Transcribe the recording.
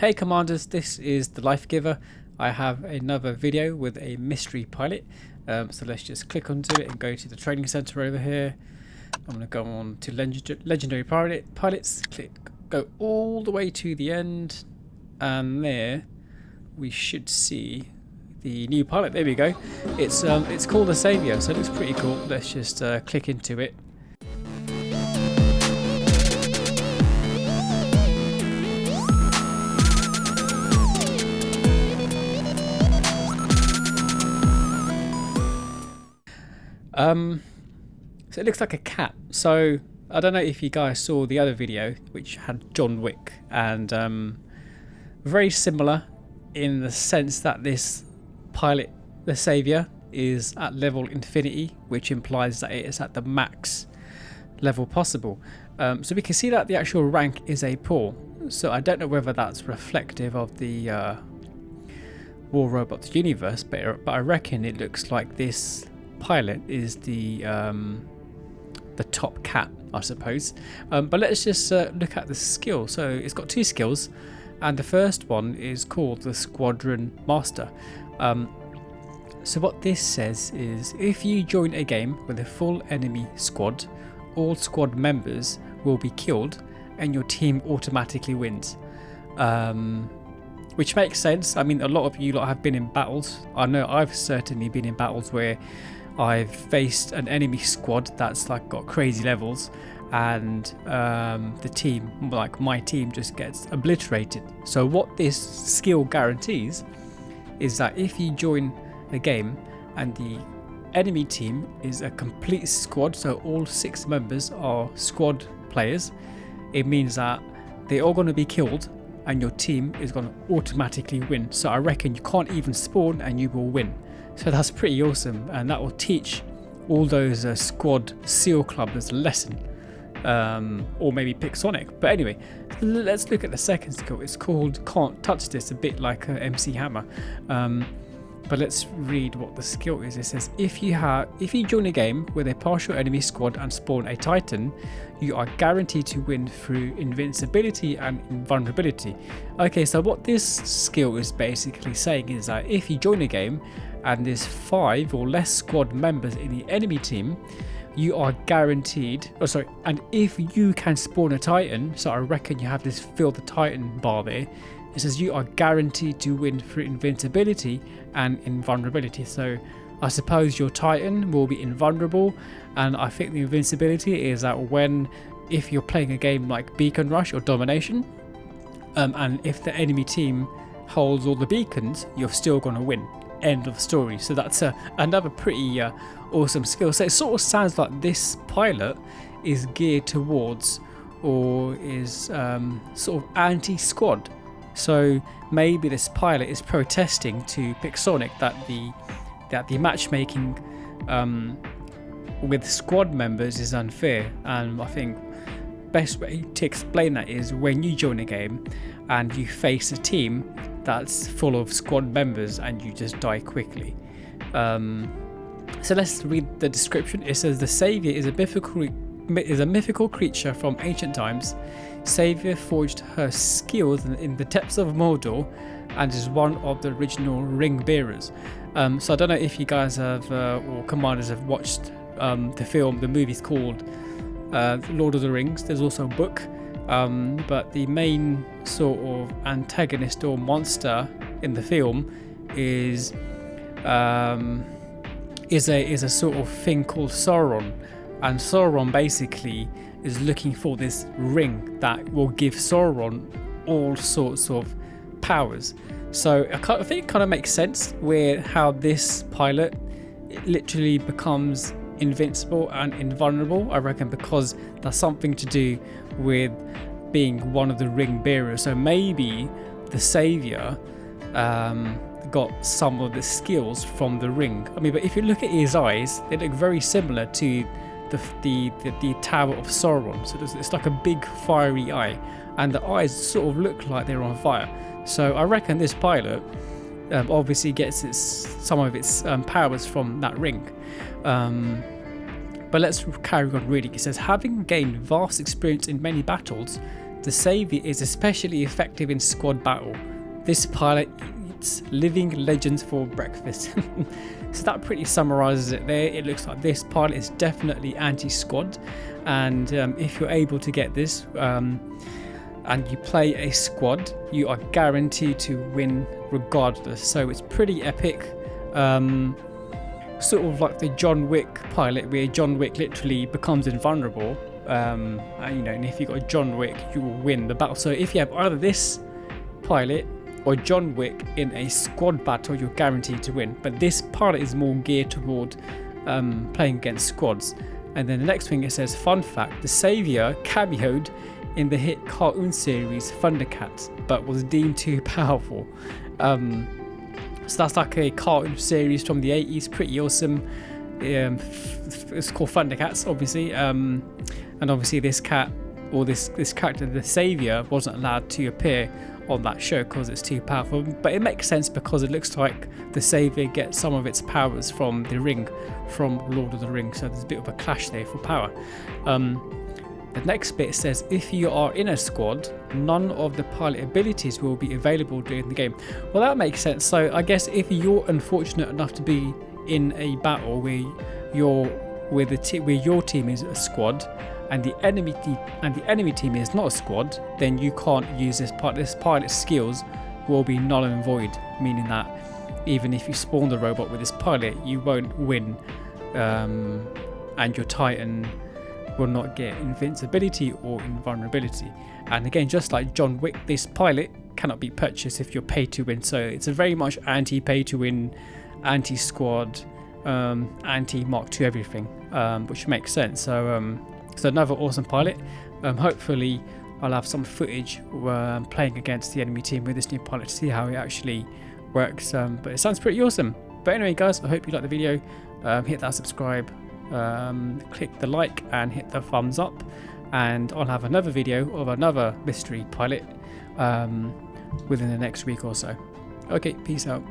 Hey Commanders, this is the Life Giver. I have another video with a mystery pilot. So let's just click onto it and go to the training center over here. I'm going to go on to legendary pilots. Go all the way to the end, and there we should see the new pilot. There we go. It's called the Savior, so it looks pretty cool. Let's just click into it. So it looks like a cat. So I don't know if you guys saw the other video which had John Wick, and very similar in the sense that this pilot, the Savior, is at level infinity, which implies that it is at the max level possible. So we can see that the actual rank is a poor. So I don't know whether that's reflective of the War Robots universe, but I reckon it looks like this pilot is the top cat, I suppose. But let's just look at the skill. So it's got two skills, and the first one is called the Squadron Master. So what this says is, if you join a game with a full enemy squad, all squad members will be killed and your team automatically wins. Which makes sense. I mean, a lot of you lot have been in battles. I know I've certainly been in battles where I've faced an enemy squad that's like got crazy levels, and the team, like my team, just gets obliterated. So what this skill guarantees is that if you join a game and the enemy team is a complete squad, so all 6 members are squad players, it means that they're all going to be killed and your team is going to automatically win. So I reckon you can't even spawn and you will win. So that's pretty awesome, and that will teach all those squad SEAL clubbers a lesson, or maybe Pixonic. But anyway, let's look at the second skill. It's called Can't Touch This, a bit like MC Hammer. But let's read what the skill is. It says, if you join a game with a partial enemy squad and spawn a Titan, you are guaranteed to win through invincibility and invulnerability. Okay, so what this skill is basically saying is that if you join a game and there's 5 or less squad members in the enemy team, you are guaranteed, and if you can spawn a Titan, so I reckon you have this fill the Titan bar there, it says you are guaranteed to win through invincibility and invulnerability. So I suppose your Titan will be invulnerable, and I think the invincibility is that if you're playing a game like Beacon Rush or Domination, and if the enemy team holds all the beacons, you're still going to win. End of story. So that's another pretty awesome skill. So it sort of sounds like this pilot is geared towards, or is sort of anti-squad. So maybe this pilot is protesting to Pixonic that the matchmaking with squad members is unfair. And I think best way to explain that is when you join a game and you face a team that's full of squad members and you just die quickly. So let's read the description. It says the Savior is a mythical creature from ancient times. Savior forged her skills in the depths of Mordor and is one of the original ring bearers. So I don't know if you guys have or Commanders have watched the movie's called Lord of the Rings. There's also a book, but the main sort of antagonist or monster in the film is a sort of thing called Sauron, and Sauron basically is looking for this ring that will give Sauron all sorts of powers. So I think it kind of makes sense how this pilot literally becomes invincible and invulnerable, I reckon, because that's something to do with being one of the ring bearers. So maybe the Savior got some of the skills from the ring. I mean, but if you look at his eyes, they look very similar to the Tower of Sauron. So it's like a big fiery eye, and the eyes sort of look like they're on fire. So I reckon this pilot obviously gets some of its powers from that ring. But let's carry on reading. It says, having gained vast experience in many battles, the Savior is especially effective in squad battle. This pilot eats living legends for breakfast. So that pretty summarizes it there. It looks like this pilot is definitely anti-squad, and if you're able to get this and you play a squad, you are guaranteed to win regardless. So it's pretty epic. Sort of like the John Wick pilot, where John Wick literally becomes invulnerable. And, you know, and if you got John Wick, you will win the battle. So if you have either this pilot or John Wick in a squad battle, you're guaranteed to win. But this pilot is more geared toward playing against squads. And then the next thing it says, fun fact, the Savior cameoed in the hit cartoon series Thundercats, but was deemed too powerful. So that's like a cartoon series from the 80s, pretty awesome. It's called Thundercats, obviously. And obviously this cat, or this character, the Savior, wasn't allowed to appear on that show because it's too powerful. But it makes sense because it looks like the Savior gets some of its powers from the ring, from Lord of the Rings. So there's a bit of a clash there for power. The next bit says, if you are in a squad, none of the pilot abilities will be available during the game. Well, that makes sense. So I guess if you're unfortunate enough to be in a battle where your team is a squad and the enemy team is not a squad, then you can't use this pilot. This pilot's skills will be null and void, meaning that even if you spawn the robot with this pilot, you won't win, and your Titan will not get invincibility or invulnerability. And again, just like John Wick, this pilot cannot be purchased if you're pay to win. So it's a very much anti-pay to win, anti-squad, anti-Mark II everything, which makes sense. So so another awesome pilot. Hopefully I'll have some footage playing against the enemy team with this new pilot to see how it actually works. But it sounds pretty awesome. But anyway guys, I hope you liked the video. Hit that subscribe, click the like and hit the thumbs up, and I'll have another video of another mystery pilot within the next week or so. Okay, peace out.